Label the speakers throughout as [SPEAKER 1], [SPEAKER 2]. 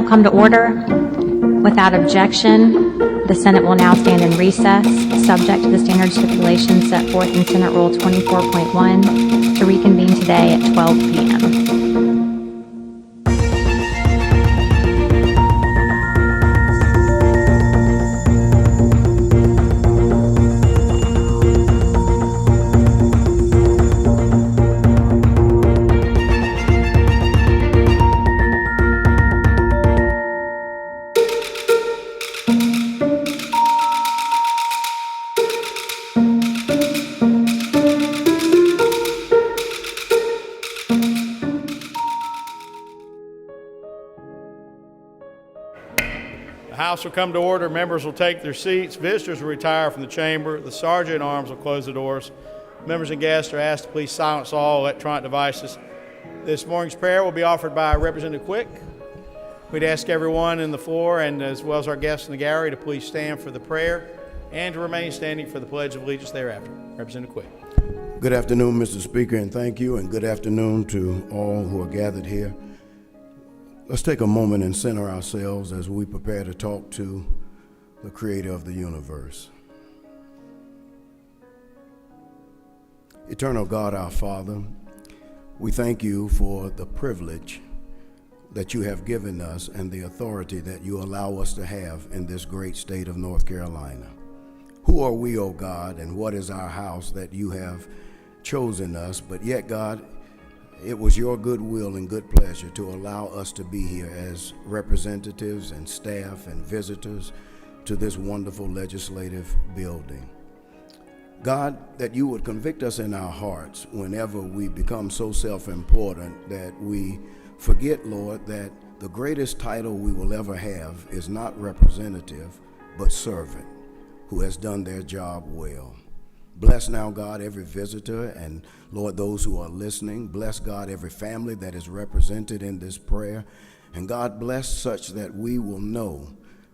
[SPEAKER 1] come to order. Without objection, the Senate will now stand in recess, subject to the standard stipulations set forth in Senate Rule 24.1, to reconvene today at 12 p.m.
[SPEAKER 2] The House will come to order. Members will take their seats. Visitors will retire from the chamber. The Sergeant at Arms will close the doors. Members and guests are asked to please silence all electronic devices. This morning's prayer will be offered by Representative Quick. We'd ask everyone in the floor and as well as our guests in the gallery to please stand for the prayer and to remain standing for the Pledge of Allegiance thereafter. Representative Quick.
[SPEAKER 3] Good afternoon, Mr. Speaker, and thank you, and good afternoon to all who are gathered here. Let's take a moment and center ourselves as we prepare to talk to the Creator of the universe. Eternal God, our Father, we thank you for the privilege that you have given us and the authority that you allow us to have in this great state of North Carolina. Who are we, O God, and what is our house that you have chosen us? But yet, God, it was your good will and good pleasure to allow us to be here as representatives and staff and visitors to this wonderful legislative building. God, that you would convict us in our hearts whenever we become so self-important that we forget, Lord, that the greatest title we will ever have is not representative, but servant, who has done their job well. Bless now, God, every visitor and, Lord, those who are listening. Bless, God, every family that is represented in this prayer. And, God, bless such that we will know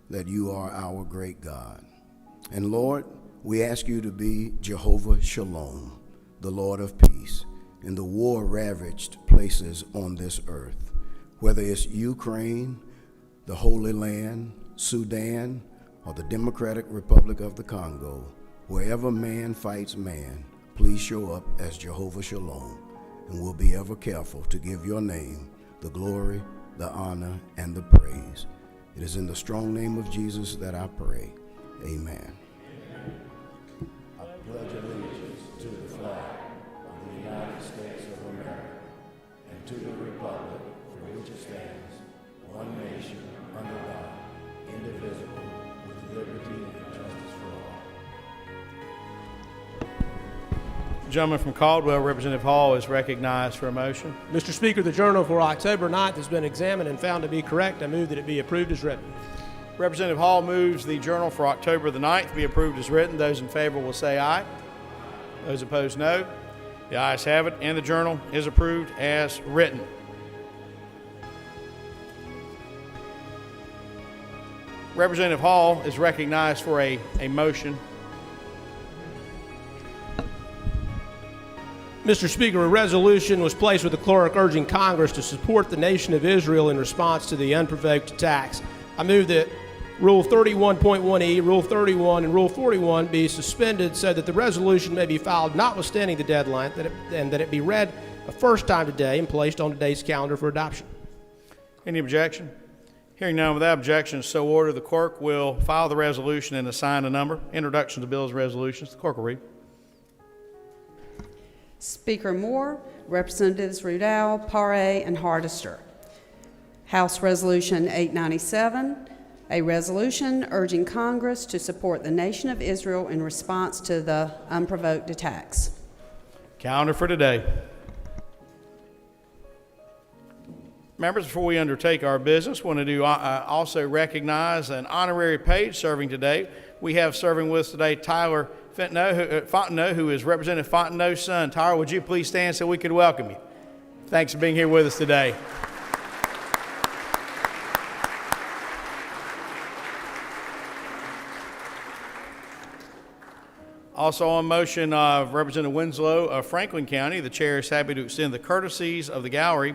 [SPEAKER 3] that you are our great God. And, Lord, we ask you to be Jehovah Shalom, the Lord of peace, in the war-ravaged places on this earth, whether it's Ukraine, the Holy Land, Sudan, or the Democratic Republic of the Congo. Wherever man fights man, please show up as Jehovah Shalom, and we'll be ever careful to give your name the glory, the honor, and the praise. It is in the strong name of Jesus that I pray. Amen. I pledge allegiance to the flag of the United States of America and to the republic for which it stands, one nation, under God, indivisible, with liberty and justice for all.
[SPEAKER 2] Gentleman from Caldwell, Representative Hall, is recognized for a motion.
[SPEAKER 4] Mr. Speaker, the journal for October 9th has been examined and found to be correct. I move that it be approved as written.
[SPEAKER 2] Representative Hall moves the journal for October the 9th be approved as written. Those in favor will say aye. Those opposed, no. The ayes have it, and the journal is approved as written. Representative Hall is recognized for a motion.
[SPEAKER 4] Mr. Speaker, a resolution was placed with the clerk urging Congress to support the nation of Israel in response to the unprovoked attacks. I move that Rule 31.1E, Rule 31, and Rule 41 be suspended so that the resolution may be filed notwithstanding the deadline, and that it be read a first time today and placed on today's calendar for adoption.
[SPEAKER 2] Any objection? Hearing none, without objection, so ordered. The clerk will file the resolution and assign a number. Introduction to bills and resolutions. The clerk will read.
[SPEAKER 5] Speaker Moore, Representatives Rudall, Paré, and Hardister. House Resolution 897, a resolution urging Congress to support the nation of Israel in response to the unprovoked attacks.
[SPEAKER 2] Calendar for today. Members, before we undertake our business, we want to also recognize an honorary page serving today. We have serving with us today Tyler Fontenot, who is Representative Fontenot's son. Tyler, would you please stand so we could welcome you? Thanks for being here with us today. Also on motion of Representative Winslow of Franklin County, the chair is happy to extend the courtesies of the gallery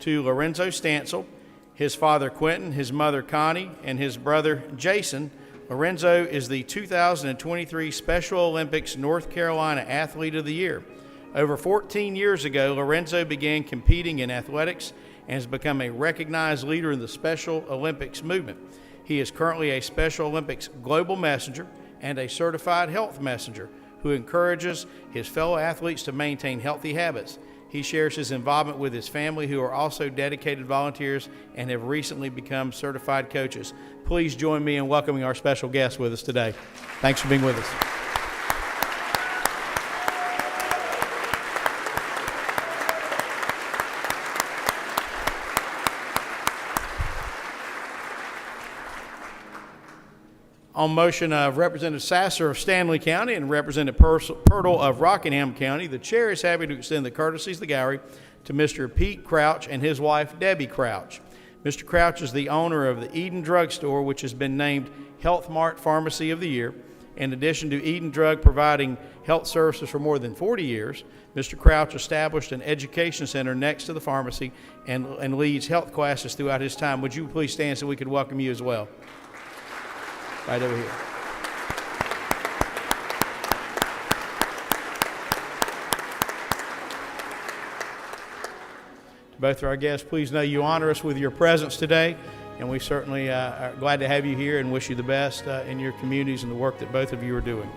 [SPEAKER 2] to Lorenzo Stancil. His father Quentin, his mother Connie, and his brother Jason, Lorenzo is the 2023 Special Olympics North Carolina Athlete of the Year. Over 14 years ago, Lorenzo began competing in athletics and has become a recognized leader in the Special Olympics movement. He is currently a Special Olympics Global Messenger and a Certified Health Messenger who encourages his fellow athletes to maintain healthy habits. He shares his involvement with his family, who are also dedicated volunteers and have recently become certified coaches. Please join me in welcoming our special guest with us today. Thanks for being with us. On motion of Representative Sasser of Stanley County and Representative Pirtle of Rockingham County, the chair is happy to extend the courtesies of the gallery to Mr. Pete Crouch and his wife, Debbie Crouch. Mr. Crouch is the owner of the Eden Drug Store, which has been named Health Mart Pharmacy of the Year. In addition to Eden Drug providing health services for more than 40 years, Mr. Crouch established an education center next to the pharmacy and leads health classes throughout his time. Would you please stand so we could welcome you as well? Right over here. To both of our guests, please know you honor us with your presence today, and we certainly are glad to have you here and wish you the best in your communities and the work that both of you are doing.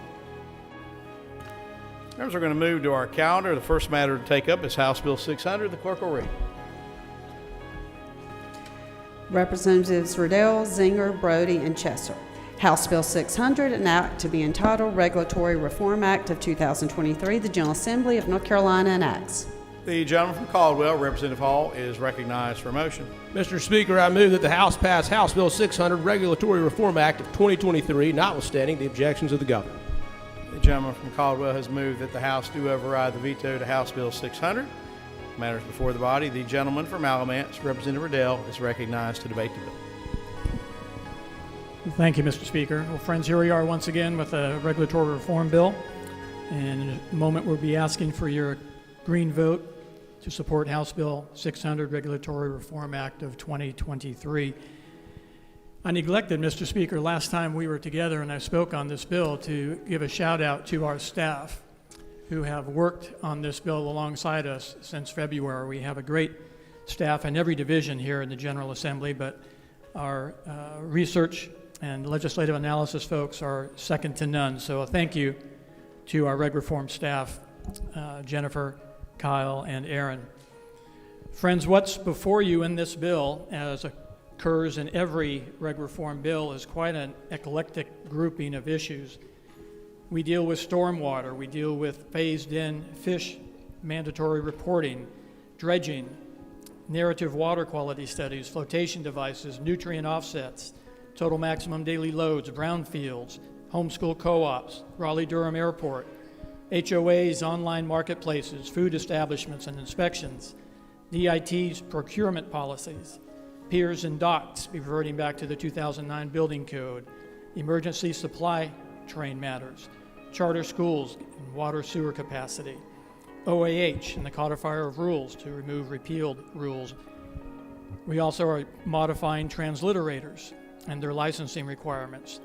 [SPEAKER 2] Members, we're going to move to our calendar. The first matter to take up is House Bill 600. The clerk will read.
[SPEAKER 5] Representatives Riddell, Zinger, Brody, and Chesser. House Bill 600, an act to be entitled Regulatory Reform Act of 2023, the General Assembly of North Carolina enacts.
[SPEAKER 2] The gentleman from Caldwell, Representative Hall, is recognized for a motion.
[SPEAKER 4] Mr. Speaker, I move that the House pass House Bill 600 Regulatory Reform Act of 2023, notwithstanding the objections of the governor.
[SPEAKER 2] The gentleman from Caldwell has moved that the House do override the veto to House Bill 600. Matters before the body. The gentleman from Alamance, Representative Riddell, is recognized to debate the bill.
[SPEAKER 6] Thank you, Mr. Speaker. Well, friends, here we are once again with a regulatory reform bill. And in a moment, we'll be asking for your green vote to support House Bill 600, Regulatory Reform Act of 2023. I neglected, Mr. Speaker, last time we were together and I spoke on this bill to give a shout out to our staff who have worked on this bill alongside us since February. We have a great staff in every division here in the General Assembly, but our research and legislative analysis folks are second to none. So a thank you to our reg reform staff, Jennifer, Kyle, and Aaron. Friends, what's before you in this bill, as occurs in every reg reform bill, is quite an eclectic grouping of issues. We deal with stormwater, we deal with phased-in fish mandatory reporting, dredging, narrative water quality studies, flotation devices, nutrient offsets, total maximum daily loads, brownfields, homeschool co-ops, Raleigh-Durham Airport, HOAs, online marketplaces, food establishments and inspections, DIT's procurement policies, piers and docks, reverting back to the 2009 building code, emergency supply train matters, charter schools and water sewer capacity, OAH and the codifier of rules to remove repealed rules. We also are modifying transliterators and their licensing requirements.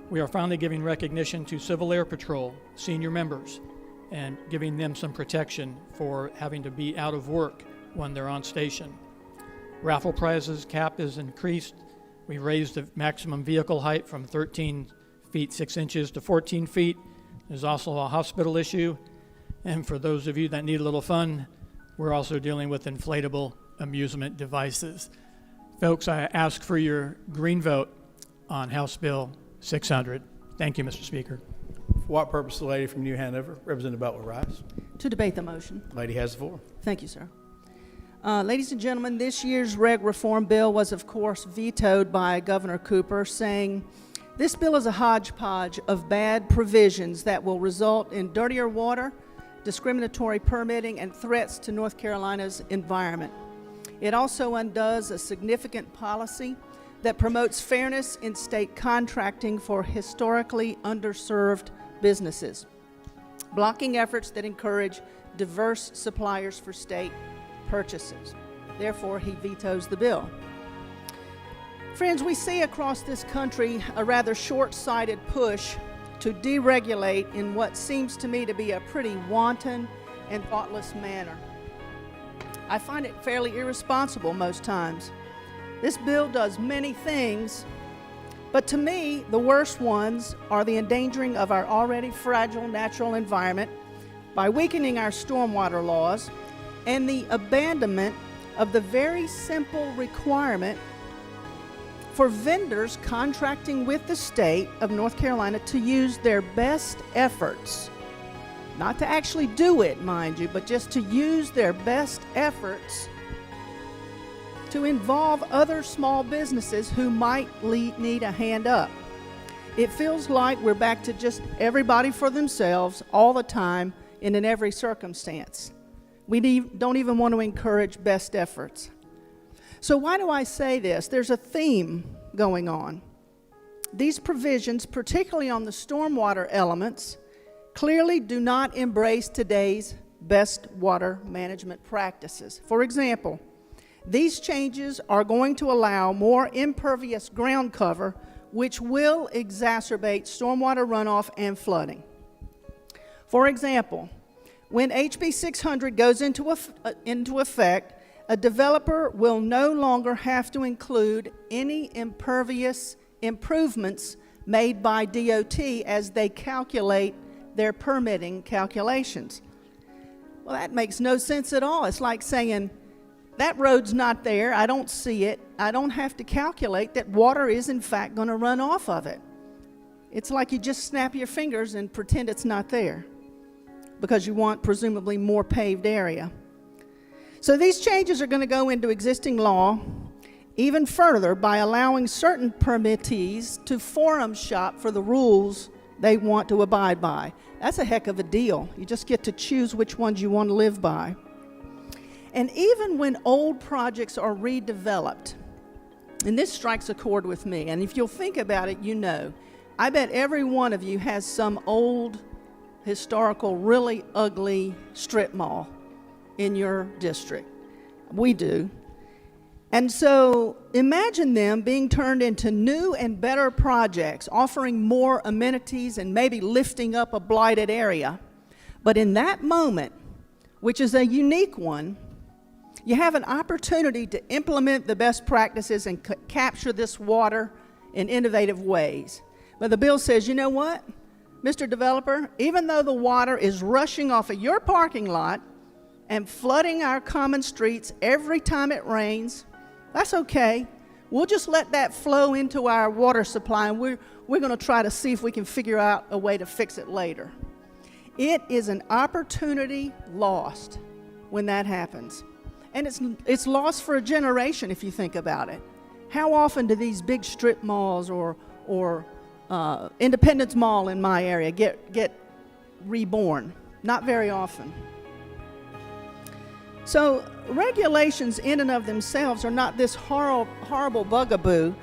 [SPEAKER 6] We are finally giving recognition to Civil Air Patrol senior members and giving them some protection for having to be out of work when they're on station. Raffle prizes cap is increased. We raised the maximum vehicle height from 13 feet 6 inches to 14 feet. There's also a hospital issue. And for those of you that need a little fun, we're also dealing with inflatable amusement devices. Folks, I ask for your green vote on House Bill 600. Thank you, Mr. Speaker.
[SPEAKER 2] For what purpose, the lady from New Hanover, Representative Butler, rise?
[SPEAKER 7] To debate the motion.
[SPEAKER 2] Lady has the floor.
[SPEAKER 7] Thank you, sir. Ladies and gentlemen, this year's reg reform bill was, of course, vetoed by Governor Cooper, saying, "This bill is a hodgepodge of bad provisions that will result in dirtier water, discriminatory permitting, and threats to North Carolina's environment. It also undoes a significant policy that promotes fairness in state contracting for historically underserved businesses, blocking efforts that encourage diverse suppliers for state purchases." Therefore, he vetoes the bill. Friends, we see across this country a rather short-sighted push to deregulate in what seems to me to be a pretty wanton and thoughtless manner. I find it fairly irresponsible most times. This bill does many things, but to me, the worst ones are the endangering of our already fragile natural environment by weakening our stormwater laws and the abandonment of the very simple requirement for vendors contracting with the state of North Carolina to use their best efforts, not to actually do it, mind you, but just to use their best efforts to involve other small businesses who might need a hand up. It feels like we're back to just everybody for themselves all the time and in every circumstance. We don't even want to encourage best efforts. So why do I say this? There's a theme going on. These provisions, particularly on the stormwater elements, clearly do not embrace today's best water management practices. For example, these changes are going to allow more impervious ground cover, which will exacerbate stormwater runoff and flooding. For example, when HB 600 goes into effect, a developer will no longer have to include any impervious improvements made by DOT as they calculate their permitting calculations. Well, that makes no sense at all. It's like saying, that road's not there, I don't see it, I don't have to calculate that water is in fact going to run off of it. It's like you just snap your fingers and pretend it's not there because you want presumably more paved area. So these changes are going to go into existing law even further by allowing certain permittees to forum shop for the rules they want to abide by. That's a heck of a deal. You just get to choose which ones you want to live by. And even when old projects are redeveloped, and this strikes a chord with me, and if you'll think about it, you know, I bet every one of you has some old, historical, really ugly strip mall in your district. We do. And so imagine them being turned into new and better projects, offering more amenities and maybe lifting up a blighted area. But in that moment, which is a unique one, you have an opportunity to implement the best practices and capture this water in innovative ways. But the bill says, you know what, Mr. Developer, even though the water is rushing off of your parking lot and flooding our common streets every time it rains, that's okay. We'll just let that flow into our water supply, and we're going to try to see if we can figure out a way to fix it later. It is an opportunity lost when that happens. And it's lost for a generation if you think about it. How often do these big strip malls or Independence Mall in my area get reborn? Not very often. So regulations in and of themselves are not this horrible bugaboo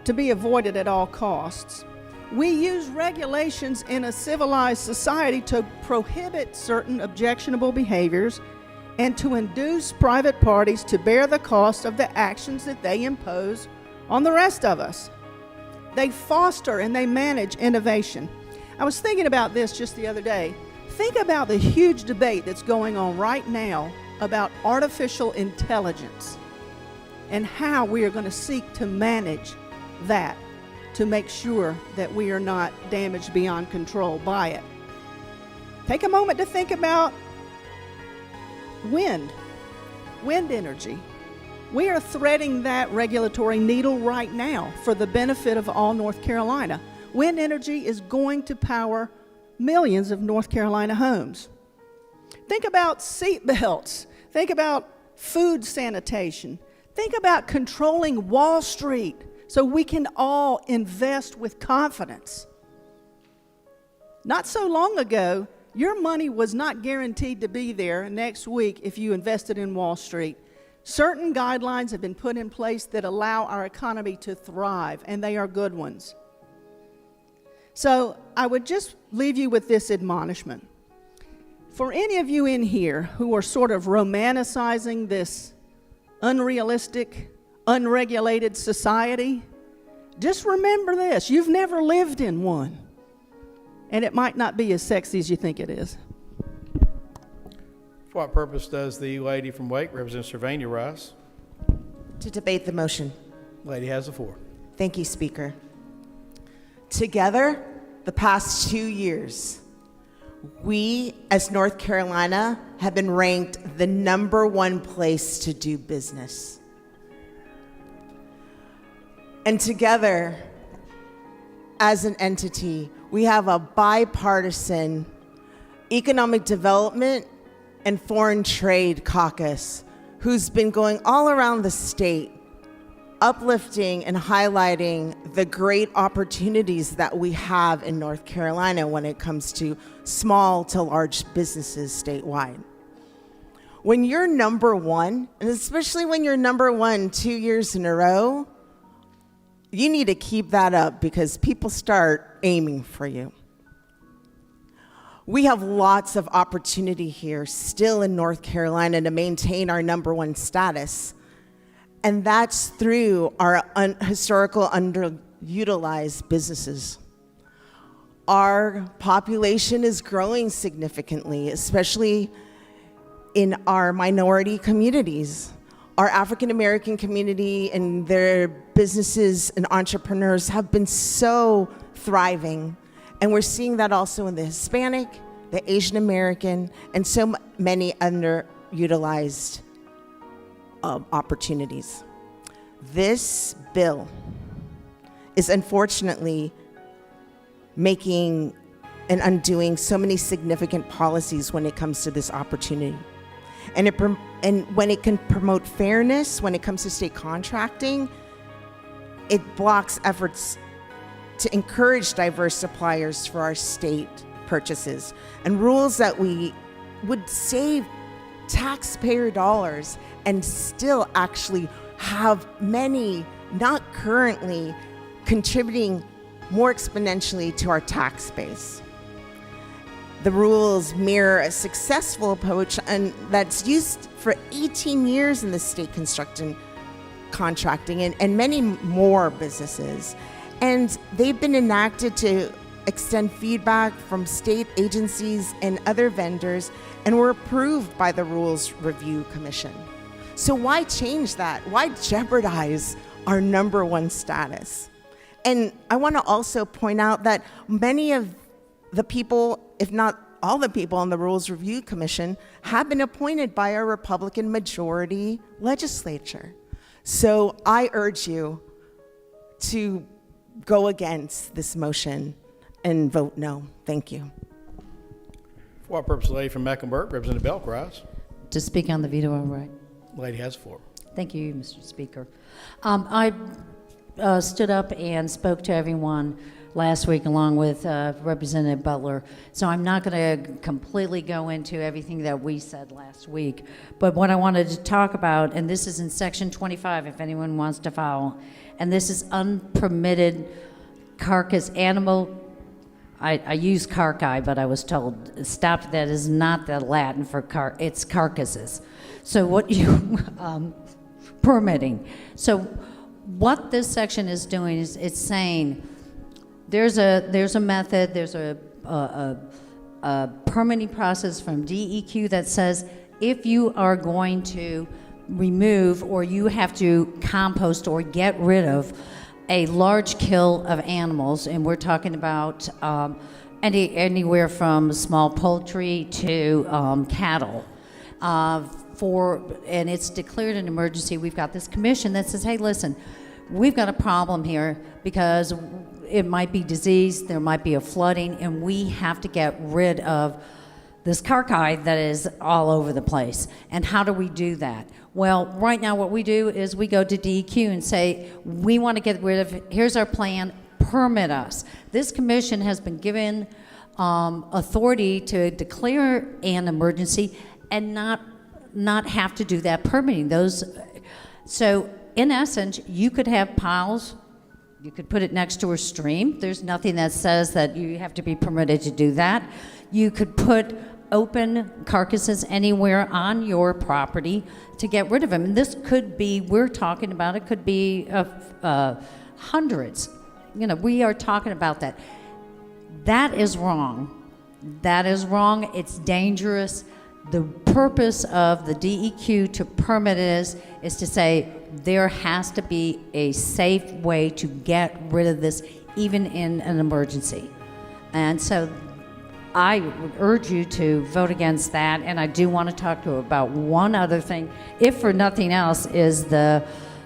[SPEAKER 7] to be avoided at all costs. We use regulations in a civilized society to prohibit certain objectionable behaviors and to induce private parties to bear the cost of the actions that they impose on the rest of us. They foster and they manage innovation. I was thinking about this just the other day. Think about the huge debate that's going on right now about artificial intelligence and how we are going to seek to manage that to make sure that we are not damaged beyond control by it. Take a moment to think about wind energy. We are threading that regulatory needle right now for the benefit of all North Carolina. Wind energy is going to power millions of North Carolina homes. Think about seat belts. Think about food sanitation. Think about controlling Wall Street so we can all invest with confidence. Not so long ago, your money was not guaranteed to be there next week if you invested in Wall Street. Certain guidelines have been put in place that allow our economy to thrive, and they are good ones. So I would just leave you with this admonishment. For any of you in here who are sort of romanticizing this unrealistic, unregulated society, Just remember this, you've never lived in one. And it might not be as sexy as you think it is.
[SPEAKER 2] For what purpose does the lady from Wake, Representative Cervania, rise?
[SPEAKER 8] To debate the motion.
[SPEAKER 2] Lady has the floor.
[SPEAKER 8] Thank you, Speaker. Together, the past 2 years, we, as North Carolina, have been ranked the #1 place to do business. And together, as an entity, we have a bipartisan economic development and foreign trade caucus who's been going all around the state, uplifting and highlighting the great opportunities that we have in North Carolina when it comes to small to large businesses statewide. When you're #1, and especially when you're #1 2 years in a row, you need to keep that up because people start aiming for you. We have lots of opportunity here still in North Carolina to maintain our #1 status. And that's through our historical underutilized businesses. Our population is growing significantly, especially in our minority communities. Our African American community and their businesses and entrepreneurs have been so thriving. And we're seeing that also in the Hispanic, the Asian American, and so many underutilized opportunities. This bill is unfortunately making and undoing so many significant policies when it comes to this opportunity. And when it can promote fairness, when it comes to state contracting, it blocks efforts to encourage diverse suppliers for our state purchases and rules that we would save taxpayer dollars and still actually have many not currently contributing more exponentially to our tax base. The rules mirror a successful approach and that's used for 18 years in the state construction contracting and many more businesses. And they've been enacted to extend feedback from state agencies and other vendors and were approved by the Rules Review Commission. So why change that? Why jeopardize our #1 status? And I want to also point out that many of the people, if not all the people on the Rules Review Commission, have been appointed by a Republican majority legislature. So I urge you to go against this motion and vote no. Thank you.
[SPEAKER 2] For what purpose, the lady from Mecklenburg, Representative Belk, rise.
[SPEAKER 9] To speak on the veto, all right.
[SPEAKER 2] Lady has the floor.
[SPEAKER 9] Thank you, Mr. Speaker. I stood up and spoke to everyone last week along with Representative Butler, so I'm not going to completely go into everything that we said last week, but what I wanted to talk about, and this is in section 25 if anyone wants to follow, and this is unpermitted carcass animal. I use carcae, but I was told, stop, that is not the Latin for it's carcasses. So what you, permitting. So what this section is doing is it's saying there's a method, there's a permitting process from DEQ that says if you are going to remove or you have to compost or get rid of a large kill of animals, and we're talking about anywhere from small poultry to cattle, and it's declared an emergency. We've got this commission that says, hey, listen, we've got a problem here because it might be disease, there might be a flooding, and we have to get rid of this carcae that is all over the place. And how do we do that? Well, right now what we do is we go to DEQ and say, we want to get rid of, here's our plan, permit us. This commission has been given authority to declare an emergency and not have to do that permitting. So in essence, you could have piles, you could put it next to a stream. There's nothing that says that you have to be permitted to do that. You could put open carcasses anywhere on your property to get rid of them. And this could be, we're talking about, it could be a hundreds. You know, we are talking about that. That is wrong. That is wrong. It's dangerous. The purpose of the DEQ to permit it is to say there has to be a safe way to get rid of this, even in an emergency. And so I would urge you to vote against that. And I do want to talk to you about one other thing, if for nothing else, is the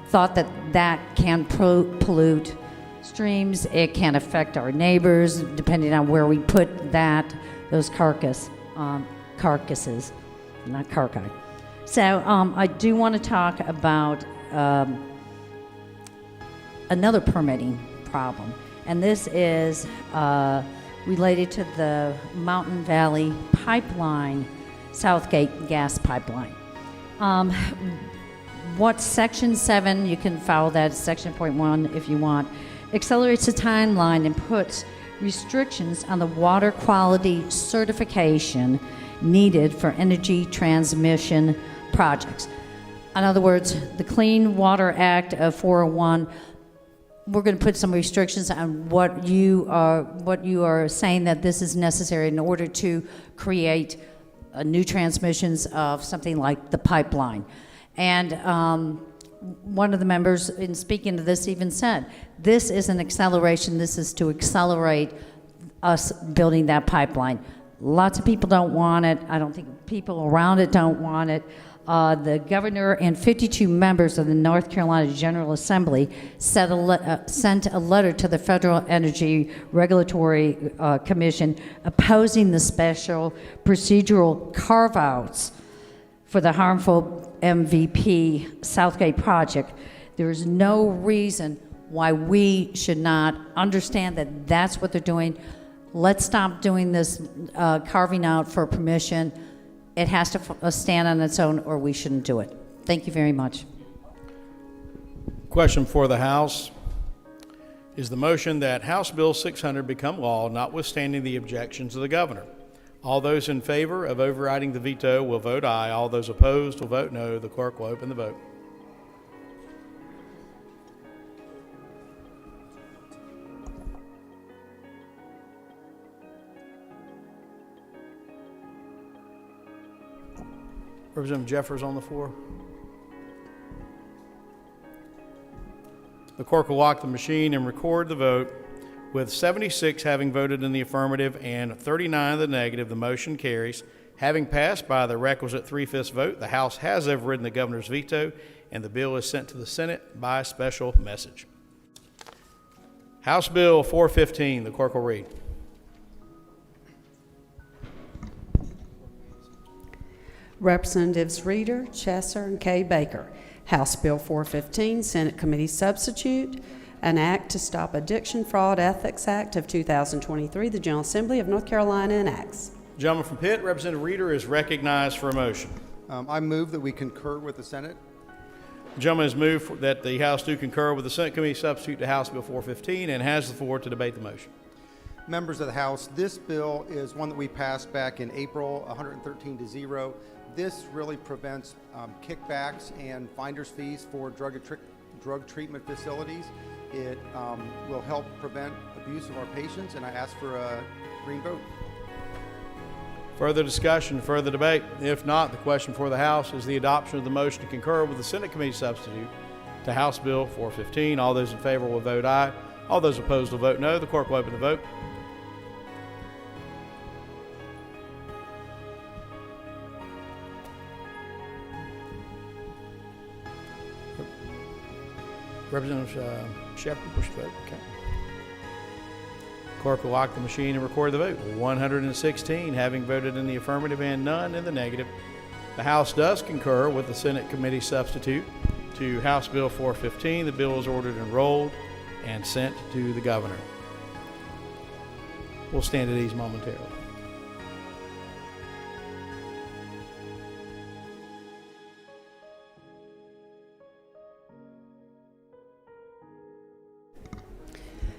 [SPEAKER 9] thought that that can pollute streams. It can affect our neighbors, depending on where we put those carcasses, not carcass. So I do want to talk about another permitting problem, and this is related to the Mountain Valley Pipeline, Southgate gas pipeline. What Section 7, you can follow that, Section .1 if you want, accelerates the timeline and puts restrictions on the water quality certification needed for energy transmission projects. In other words, the Clean Water Act of 401, we're going to put some restrictions on what you are saying that this is necessary in order to create new transmissions of something like the pipeline. And one of the members in speaking to this even said, this is an acceleration. This is to accelerate us building that pipeline. Lots of people don't want it. I don't think people around it don't want it. The governor and 52 members of the North Carolina General Assembly sent a letter to the Federal Energy Regulatory Commission opposing the special procedural carve-outs for the harmful MVP Southgate project. There is no reason why we should not understand that that's what they're doing. Let's stop doing this carving out for permission. It has to stand on its own, or we shouldn't do it. Thank you very much.
[SPEAKER 2] Question for the House. Is the motion that House Bill 600 become law, notwithstanding the objections of the governor? All those in favor of overriding the veto will vote aye. All those opposed will vote no. The clerk will open the vote. Representative Jeffers on the floor. The clerk will lock the machine and record the vote. With 76 having voted in the affirmative and 39 in the negative, the motion carries. Having passed by the requisite 3/5 vote, the House has overridden the governor's veto, and the bill is sent to the Senate by special message. House Bill 415, the clerk will read.
[SPEAKER 5] Representatives Reeder, Chesser, and Kay Baker. House Bill 415, Senate Committee Substitute, an act to stop Addiction Fraud Ethics Act of 2023, the General Assembly of North Carolina enacts.
[SPEAKER 2] Gentleman from Pitt, Representative Reeder is recognized for a motion.
[SPEAKER 10] I move that we concur with the Senate.
[SPEAKER 2] The gentleman has moved that the House do concur with the Senate Committee Substitute to House Bill 415 and has the floor to debate the motion.
[SPEAKER 10] Members of the House, this bill is one that we passed back in April, 113-0. This really prevents kickbacks and finder's fees for drug treatment facilities. It will help prevent abuse of our patients, and I ask for a green vote.
[SPEAKER 2] Further discussion, further debate? If not, the question for the House is the adoption of the motion to concur with the Senate Committee Substitute to House Bill 415. All those in favor will vote aye. All those opposed will vote no. The clerk will open the vote. Representative Shepard, push the vote. Okay. Clerk will lock the machine and record the vote. 116 having voted in the affirmative and none in the negative. The House does concur with the Senate Committee Substitute to House Bill 415. The bill is ordered enrolled and sent to the governor. We'll stand at ease momentarily.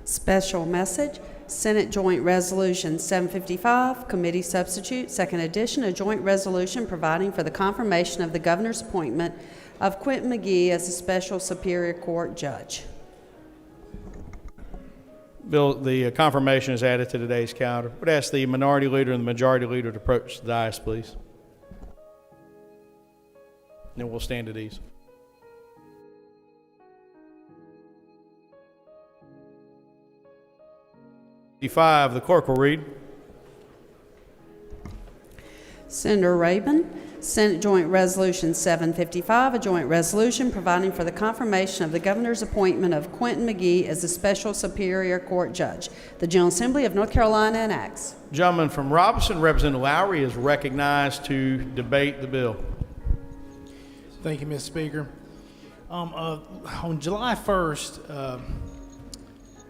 [SPEAKER 5] Special message, Senate Joint Resolution 755, Committee Substitute, Second Edition, a joint resolution providing for the confirmation of the governor's appointment of Quentin McGee as a special Superior Court judge.
[SPEAKER 2] The confirmation is added to today's calendar. Would ask the minority leader and the majority leader to approach the dais, please. And we'll stand at ease. The clerk will read.
[SPEAKER 5] Senator Rabin, Senate Joint Resolution 755, a joint resolution providing for the confirmation of the governor's appointment of Quentin McGee as a special superior court judge. The General Assembly of North Carolina enacts.
[SPEAKER 2] Gentleman from Robinson, Representative Lowry, is recognized to debate the bill.
[SPEAKER 11] Thank you, Mr. Speaker. On July 1st,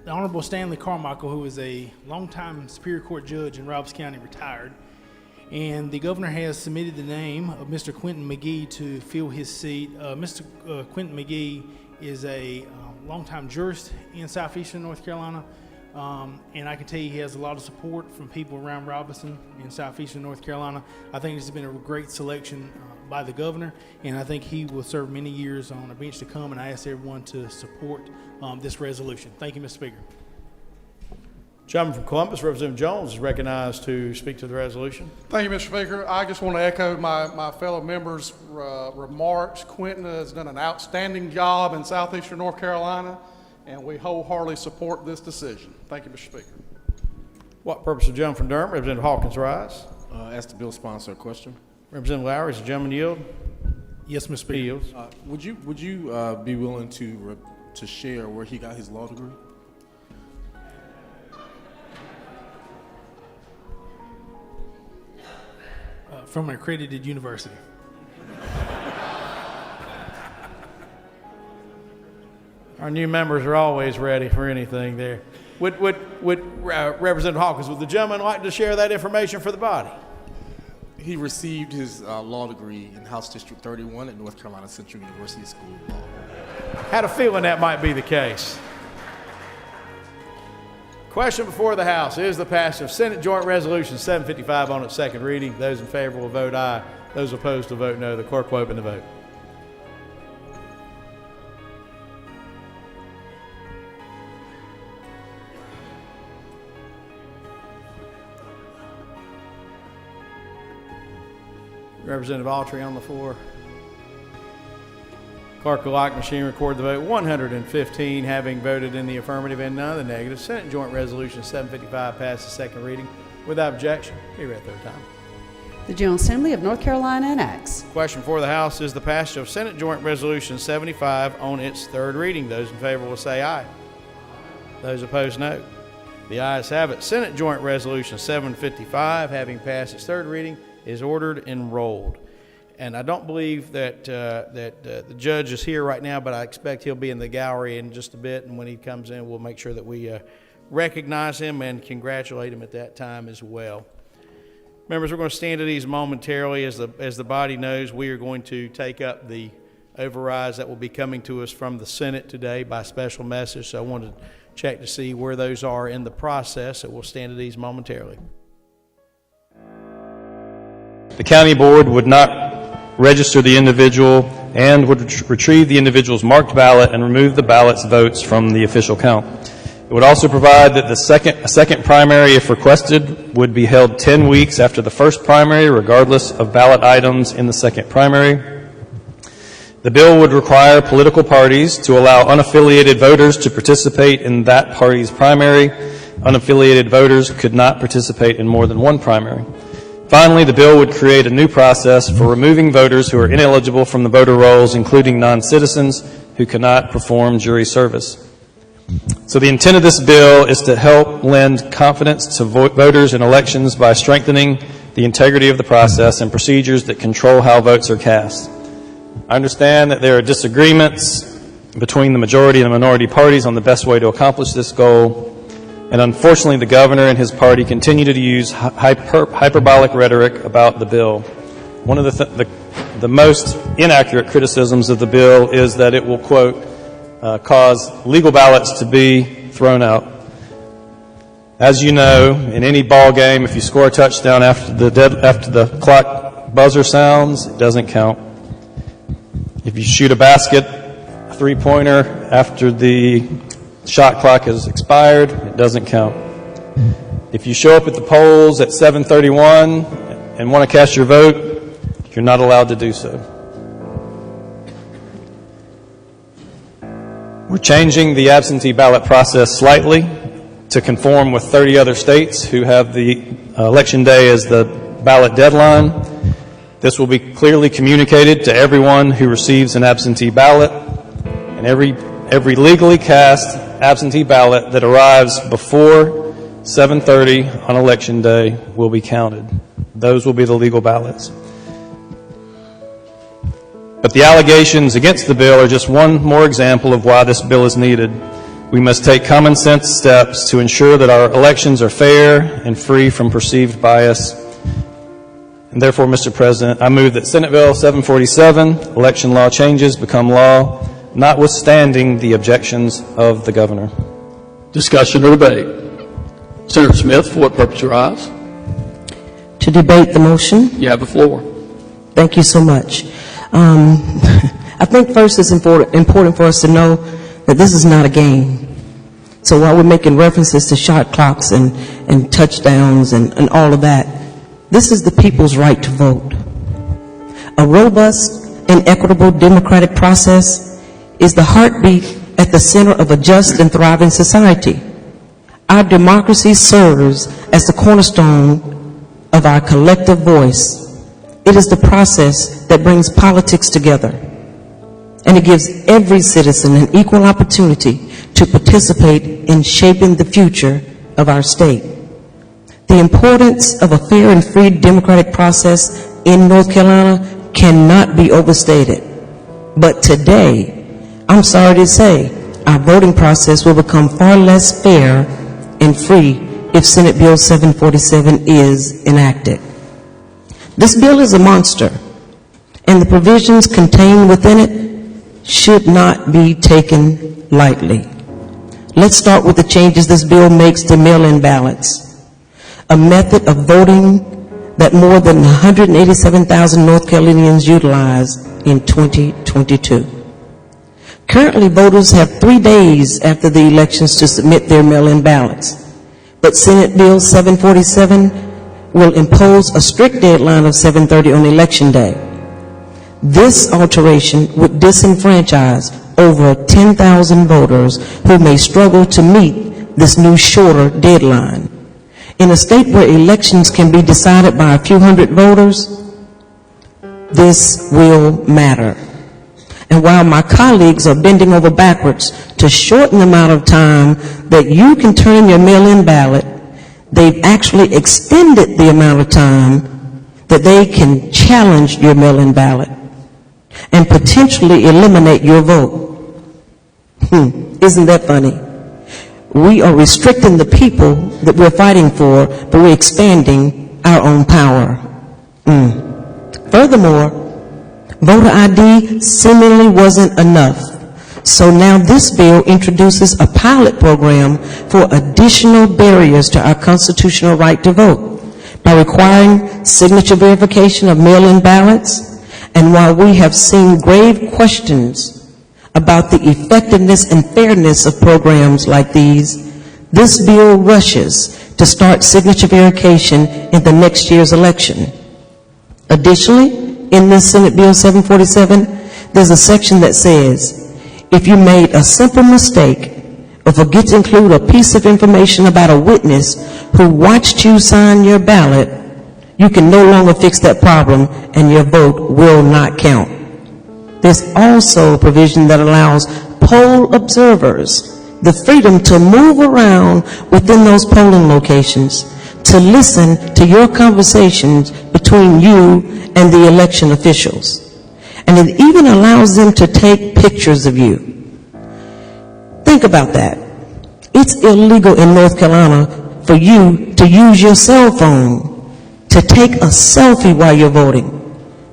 [SPEAKER 11] the Honorable Stanley Carmichael, who is a longtime Superior Court judge in Robertson County, retired. And the governor has submitted the name of Mr. Quentin McGee to fill his seat. Mr. Quentin McGee is a longtime jurist in southeastern North Carolina. And I can tell you he has a lot of support from people around Robinson in southeastern North Carolina. I think this has been a great selection by the governor, and I think he will serve many years on a bench to come, and I ask everyone to support this resolution. Thank you, Mr. Speaker.
[SPEAKER 2] Gentleman from Columbus, Representative Jones, is recognized to speak to the resolution.
[SPEAKER 12] Thank you, Mr. Speaker. I just want to echo my fellow members' remarks. Quentin has done an outstanding job in southeastern North Carolina, and we wholeheartedly support this decision. Thank you, Mr. Speaker.
[SPEAKER 2] What purpose of the gentleman from Durham? Representative Hawkins rise.
[SPEAKER 13] Ask the bill sponsor a question.
[SPEAKER 2] Representative Lowry, is the gentleman yield?
[SPEAKER 11] Yes, Mr. Speaker.
[SPEAKER 2] He yields.
[SPEAKER 13] Would you be willing to share where he got his law degree?
[SPEAKER 11] From an accredited university.
[SPEAKER 2] Our new members are always ready for anything there. Would Representative Hawkins, would the gentleman like to share that information for the body?
[SPEAKER 13] He received his law degree in House District 31 at North Carolina Central University School of Law.
[SPEAKER 2] Had a feeling that might be the case. Question before the House is the passage of Senate Joint Resolution 755 on its second reading. Those in favor will vote aye. Those opposed will vote no. The clerk will open the vote. Representative Autry on the floor. Clerk will lock machine, record the vote. 115 having voted in the affirmative and none of the negative. Senate Joint Resolution 755 passes second reading without objection. Be read third time.
[SPEAKER 5] The General Assembly of North Carolina enacts.
[SPEAKER 2] Question for the House is the passage of Senate Joint Resolution 75 on its third reading. Those in favor will say aye. Those opposed, no. The ayes have it. Senate Joint Resolution 755, having passed its third reading, is ordered and rolled. And I don't believe that the judge is here right now, but I expect he'll be in the gallery in just a bit. And when he comes in, we'll make sure that we recognize him and congratulate him at that time as well. Members, we're going to stand at ease momentarily. As the body knows, we are going to take up the overrides that will be coming to us from the Senate today by special message. So I wanted to check to see where those are in the process. So we'll stand at ease momentarily.
[SPEAKER 14] The county board would not register the individual and would retrieve the individual's marked ballot and remove the ballot's votes from the official count. It would also provide that a second primary, if requested, would be held 10 weeks after the first primary, regardless of ballot items in the second primary. The bill would require political parties to allow unaffiliated voters to participate in that party's primary. Unaffiliated voters could not participate in more than one primary. Finally, the bill would create a new process for removing voters who are ineligible from the voter rolls, including non-citizens who cannot perform jury service. So the intent of this bill is to help lend confidence to voters in elections by strengthening the integrity of the process and procedures that control how votes are cast. I understand that there are disagreements between the majority and the minority parties on the best way to accomplish this goal. And unfortunately, the governor and his party continue to use hyperbolic rhetoric about the bill. One of the most inaccurate criticisms of the bill is that it will, quote, cause legal ballots to be thrown out. As you know, in any ball game, if you score a touchdown after the clock buzzer sounds, it doesn't count. If you shoot a basket, a three-pointer, after the The shot clock has expired. It doesn't count. If you show up at the polls at 7:31 and want to cast your vote, you're not allowed to do so. We're changing the absentee ballot process slightly to conform with 30 other states who have the election day as the ballot deadline. This will be clearly communicated to everyone who receives an absentee ballot, and every legally cast absentee ballot that arrives before 7:30 on election day will be counted. Those will be the legal ballots. But the allegations against the bill are just one more example of why this bill is needed. We must take common sense steps to ensure that our elections are fair and free from perceived bias. And therefore, Mr. President, I move that Senate Bill 747, election law changes, become law, notwithstanding the objections of the governor.
[SPEAKER 15] Discussion or debate? Senator Smith, for what purpose you rise?
[SPEAKER 16] To debate the motion.
[SPEAKER 15] You have the floor.
[SPEAKER 16] Thank you so much. I think first it's important for us to know that this is not a game. So while we're making references to shot clocks and touchdowns and all of that, this is the people's right to vote. A robust and equitable democratic process is the heartbeat at the center of a just and thriving society. Our democracy serves as the cornerstone of our collective voice. It is the process that brings politics together, and it gives every citizen an equal opportunity to participate in shaping the future of our state. The importance of a fair and free democratic process in North Carolina cannot be overstated. But today, I'm sorry to say, our voting process will become far less fair and free if Senate Bill 747 is enacted. This bill is a monster, and the provisions contained within it should not be taken lightly. Let's start with the changes this bill makes to mail-in ballots, a method of voting that more than 187,000 North Carolinians utilize in 2022. Currently, voters have 3 days after the elections to submit their mail-in ballots, but Senate Bill 747 will impose a strict deadline of 7:30 on Election Day. This alteration would disenfranchise over 10,000 voters who may struggle to meet this new shorter deadline. In a state where elections can be decided by a few hundred voters, this will matter. And while my colleagues are bending over backwards to shorten the amount of time that you can turn your mail-in ballot, they've actually extended the amount of time that they can challenge your mail-in ballot and potentially eliminate your vote. Isn't that funny? We are restricting the people that we're fighting for, but we're expanding our own power. Furthermore, voter ID seemingly wasn't enough. So now this bill introduces a pilot program for additional barriers to our constitutional right to vote by requiring signature verification of mail-in ballots. And while we have seen grave questions about the effectiveness and fairness of programs like these, this bill rushes to start signature verification in the next year's election. Additionally, in this Senate Bill 747, there's a section that says, if you made a simple mistake or forget to include a piece of information about a witness who watched you sign your ballot, you can no longer fix that problem and your vote will not count. There's also a provision that allows poll observers the freedom to move around within those polling locations to listen to your conversations between you and the election officials. And it even allows them to take pictures of you. Think about that. It's illegal in North Carolina for you to use your cell phone to take a selfie while you're voting.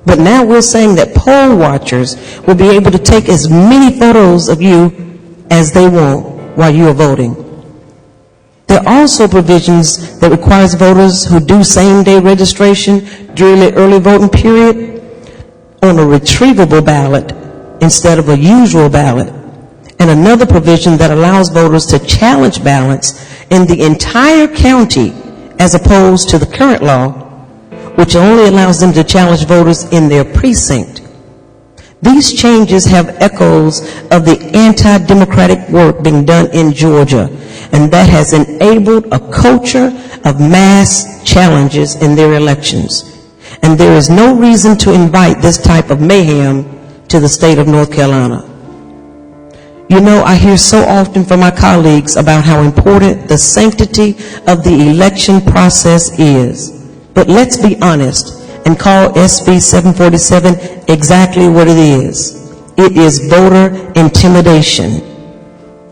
[SPEAKER 16] But now we're saying that poll watchers will be able to take as many photos of you as they want while you are voting. There are also provisions that requires voters who do same-day registration during the early voting period on a retrievable ballot instead of a usual ballot. and another provision that allows voters to challenge ballots in the entire county as opposed to the current law, which only allows them to challenge voters in their precinct. These changes have echoes of the anti-democratic work being done in Georgia, and that has enabled a culture of mass challenges in their elections. And there is no reason to invite this type of mayhem to the state of North Carolina. You know, I hear so often from my colleagues about how important the sanctity of the election process is. But let's be honest and call SB 747 exactly what it is. It is voter intimidation.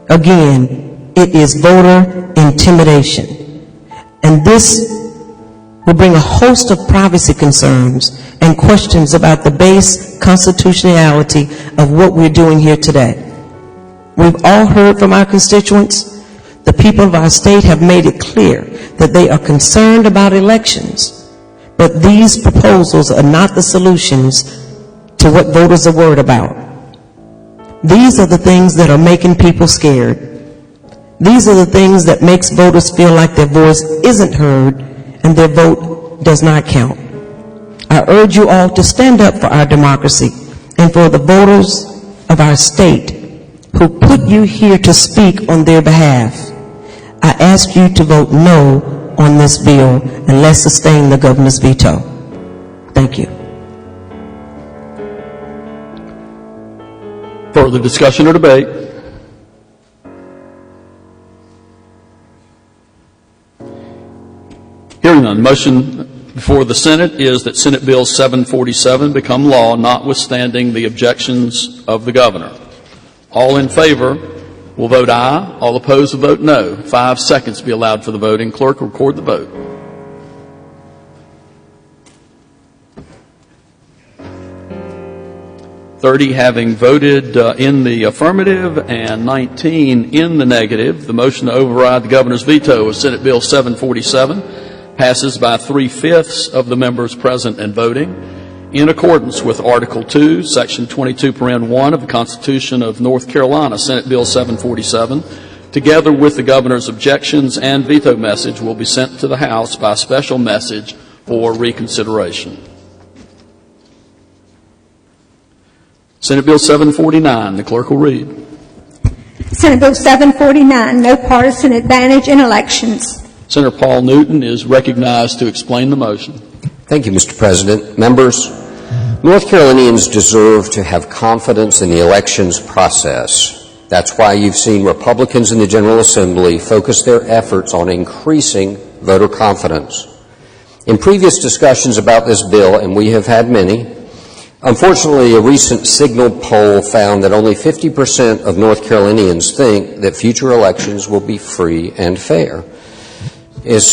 [SPEAKER 16] Again, it is voter intimidation. And this will bring a host of privacy concerns and questions about the base constitutionality of what we're doing here today. We've all heard from our constituents. The people of our state have made it clear that they are concerned about elections. But these proposals are not the solutions to what voters are worried about. These are the things that are making people scared. These are the things that makes voters feel like their voice isn't heard and their vote does not count. I urge you all to stand up for our democracy and for the voters of our state who put you here to speak on their behalf. I ask you to vote no on this bill and let's sustain the governor's veto. Thank you.
[SPEAKER 15] Further discussion or debate? Hearing none, motion before the Senate is that Senate Bill 747 become law, notwithstanding the objections of the governor. All in favor will vote aye. All opposed will vote no. 5 seconds be allowed for the voting. Clerk will record the vote. "30 having voted in the affirmative and 19 in the negative. The motion to override the governor's veto of Senate Bill 747 passes by 3/5 of the members present and voting. In accordance with Article 2, Section 22(1) of the Constitution of North Carolina, Senate Bill 747, together with the governor's objections and veto message, will be sent to the House by special message for reconsideration. Senate Bill 749, the clerk will read.
[SPEAKER 17] Senate Bill 749, no partisan advantage in elections.
[SPEAKER 15] Senator Paul Newton is recognized to explain the motion.
[SPEAKER 18] Thank you, Mr. President. Members, North Carolinians deserve to have confidence in the elections process. That's why you've seen Republicans in the General Assembly focus their efforts on increasing voter confidence. In previous discussions about this bill, and we have had many, unfortunately, a recent Signal poll found that only 50% of North Carolinians think that future elections will be free and fair. As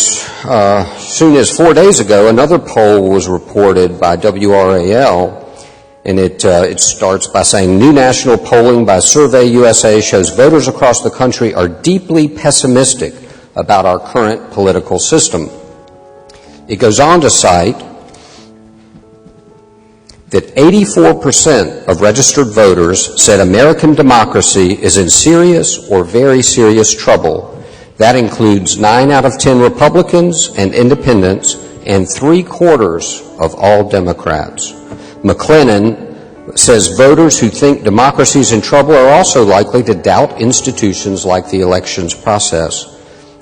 [SPEAKER 18] soon as 4 days ago, another poll was reported by WRAL, and it starts by saying, new national polling by Survey USA shows voters across the country are deeply pessimistic about our current political system. It goes on to cite that 84% of registered voters said American democracy is in serious or very serious trouble. That includes 9 out of 10 Republicans and independents and 3/4 of all Democrats. McLennan says voters who think democracy is in trouble are also likely to doubt institutions like the elections process.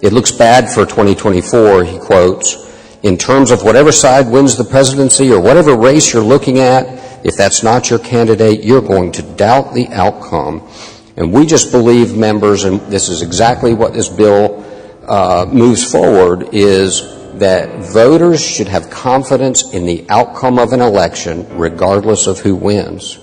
[SPEAKER 18] It looks bad for 2024, he quotes, in terms of whatever side wins the presidency or whatever race you're looking at, if that's not your candidate, you're going to doubt the outcome. And we just believe, members, and this is exactly what this bill moves forward, is that voters should have confidence in the outcome of an election regardless of who wins.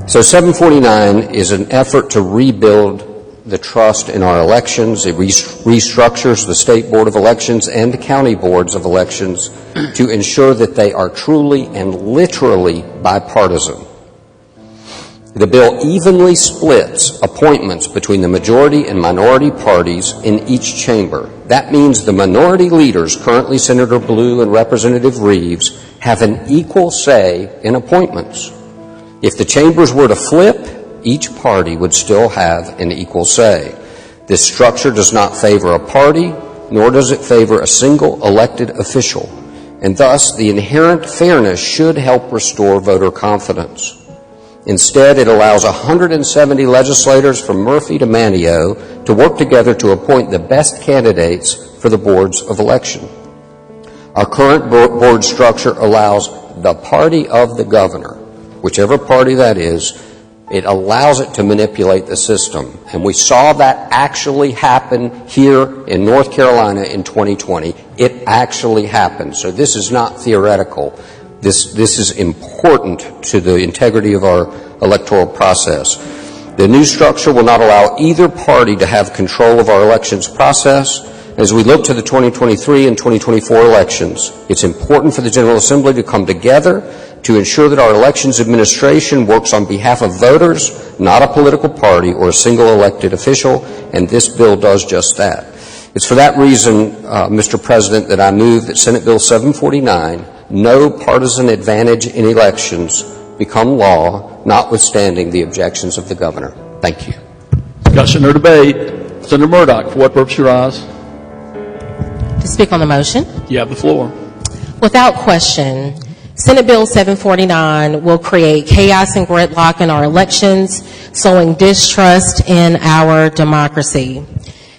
[SPEAKER 18] So 749 is an effort to rebuild the trust in our elections. It restructures the State Board of Elections and the county boards of elections to ensure that they are truly and literally bipartisan. The bill evenly splits appointments between the majority and minority parties in each chamber. That means the minority leaders, currently Senator Blue and Representative Reeves, have an equal say in appointments. If the chambers were to flip, each party would still have an equal say. This structure does not favor a party, nor does it favor a single elected official, and thus the inherent fairness should help restore voter confidence. Instead, it allows 170 legislators from Murphy to Manteo to work together to appoint the best candidates for the boards of election. Our current board structure allows the party of the governor, whichever party that is, it allows it to manipulate the system. And we saw that actually happen here in North Carolina in 2020. It actually happened. So this is not theoretical. This is important to the integrity of our electoral process. The new structure will not allow either party to have control of our elections process. As we look to the 2023 and 2024 elections, it's important for the General Assembly to come together to ensure that our elections administration works on behalf of voters, not a political party or a single elected official, and this bill does just that. It's for that reason, Mr. President, that I move that Senate Bill 749, no partisan advantage in elections, become law, notwithstanding the objections of the governor. Thank you.
[SPEAKER 15] Discussion or debate? Senator Murdoch, for what purpose you rise?
[SPEAKER 19] To speak on the motion.
[SPEAKER 15] You have the floor.
[SPEAKER 19] Without question, Senate Bill 749 will create chaos and gridlock in our elections, sowing distrust in our democracy.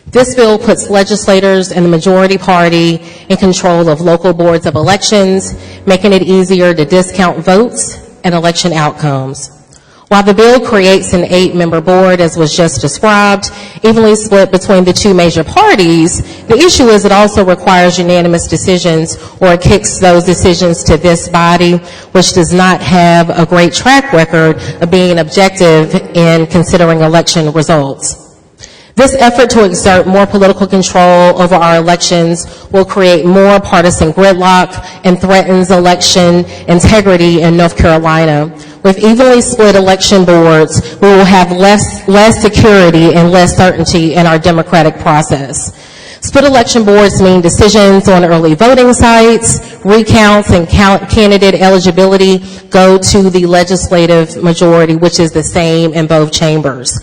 [SPEAKER 19] This bill puts legislators and the majority party in control of local boards of elections, making it easier to discount votes and election outcomes. While the bill creates an 8-member board, as was just described, evenly split between the two major parties, the issue is it also requires unanimous decisions, or it kicks those decisions to this body, which does not have a great track record of being objective in considering election results. This effort to exert more political control over our elections will create more partisan gridlock and threatens election integrity in North Carolina. With evenly split election boards, we will have less security and less certainty in our democratic process. Split election boards mean decisions on early voting sites, recounts, and candidate eligibility go to the legislative majority, which is the same in both chambers.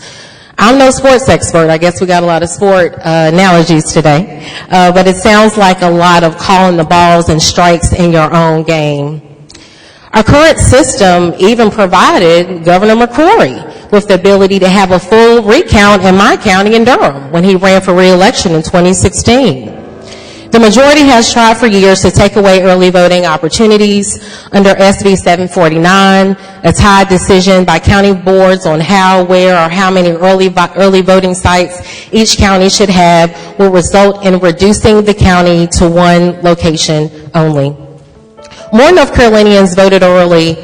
[SPEAKER 19] I'm no sports expert. I guess we got a lot of sport analogies today. But it sounds like a lot of calling the balls and strikes in your own game. Our current system even provided Governor McCrory with the ability to have a full recount in my county in Durham when he ran for re-election in 2016. The majority has tried for years to take away early voting opportunities under SB 749. A tied decision by county boards on how, where, or how many early voting sites each county should have will result in reducing the county to one location only. More North Carolinians voted early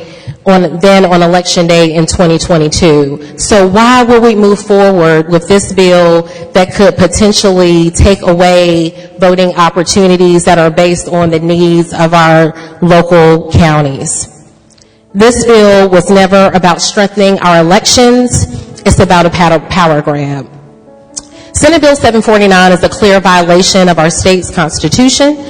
[SPEAKER 19] than on election day in 2022. So why would we move forward with this bill that could potentially take away voting opportunities that are based on the needs of our local counties? This bill was never about strengthening our elections. It's about a power grab. Senate Bill 749 is a clear violation of our state's constitution.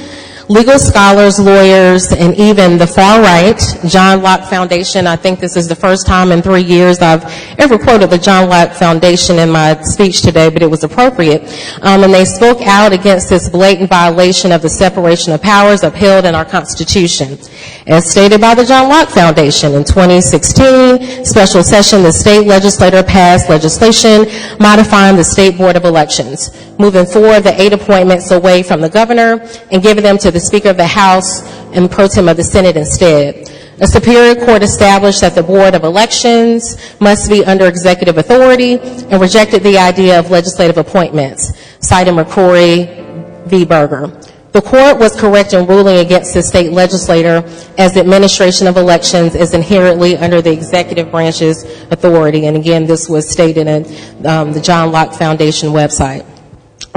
[SPEAKER 19] Legal scholars, lawyers, and even the far right, John Locke Foundation, I think this is the first time in 3 years I've ever quoted the John Locke Foundation in my speech today, but it was appropriate. And they spoke out against this blatant violation of the separation of powers upheld in our Constitution. As stated by the John Locke Foundation, in 2016 special session, the state legislature passed legislation modifying the State Board of Elections, moving forward the 8 appointments away from the governor and giving them to the Speaker of the House and pro tem of the Senate instead. A Superior Court established that the Board of Elections must be under executive authority and rejected the idea of legislative appointments, citing McCrory v. Berger. The court was correct in ruling against the state legislator, as the administration of elections is inherently under the executive branch's authority. And again, this was stated in the John Locke Foundation website.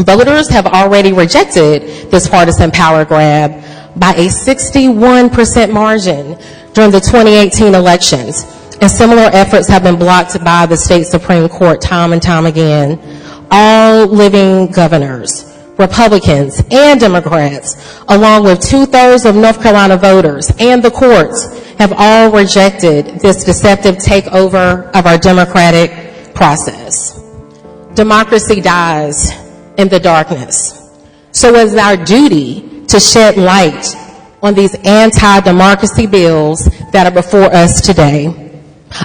[SPEAKER 19] Voters have already rejected this partisan power grab by a 61% margin during the 2018 elections, and similar efforts have been blocked by the state Supreme Court time and time again. All living governors, Republicans and Democrats, along with 2/3 of North Carolina voters and the courts, have all rejected this deceptive takeover of our democratic process. Democracy dies in the darkness. So it is our duty to shed light on these anti-democracy bills that are before us today.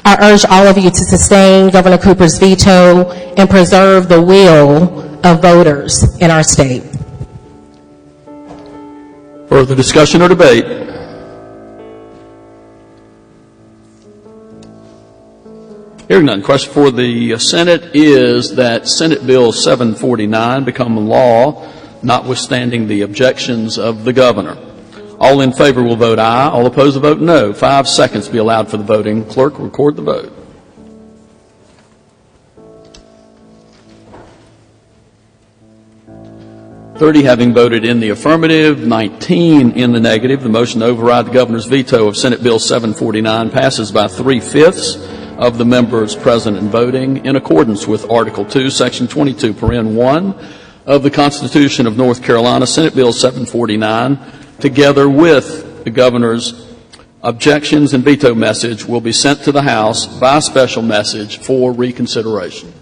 [SPEAKER 19] I urge all of you to sustain Governor Cooper's veto and preserve the will of voters in our state.
[SPEAKER 15] Further discussion or debate? Hearing none. Question for the Senate is that Senate Bill 749 become law, notwithstanding the objections of the governor. All in favor will vote aye. All opposed will vote no. 5 seconds be allowed for the voting. Clerk, record the vote. "30 having voted in the affirmative, 19 in the negative. The motion to override the governor's veto of Senate Bill 749 passes by 3/5 of the members present and voting in accordance with Article 2, Section 22, Paren 1 of the Constitution of North Carolina. Senate Bill 749, together with the governor's objections and veto message, will be sent to the House by special message for reconsideration."